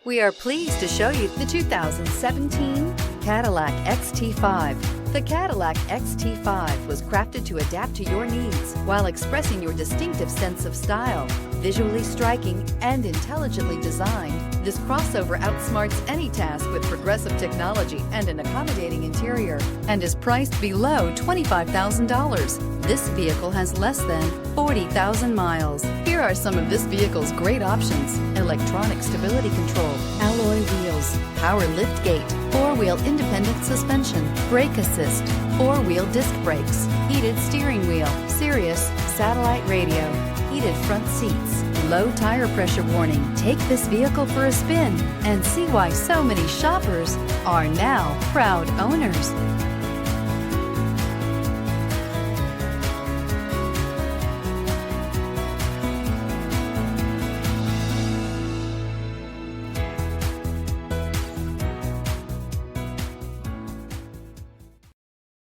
We are pleased to show you the 2017 Cadillac XT5. The Cadillac XT5 was crafted to adapt to your needs while expressing your distinctive sense of style. Visually striking and intelligently designed, this crossover outsmarts any task with progressive technology and an accommodating interior, and is priced below $25,000. This vehicle has less than 40,000 miles. Here are some of this vehicle's great options: electronic stability control, alloy wheels, power lift gate, four-wheel independent suspension, brake assist, four-wheel disc brakes, heated steering wheel, Sirius satellite radio, heated front seats, low tire pressure warning. Take this vehicle for a spin and see why so many shoppers are now proud owners.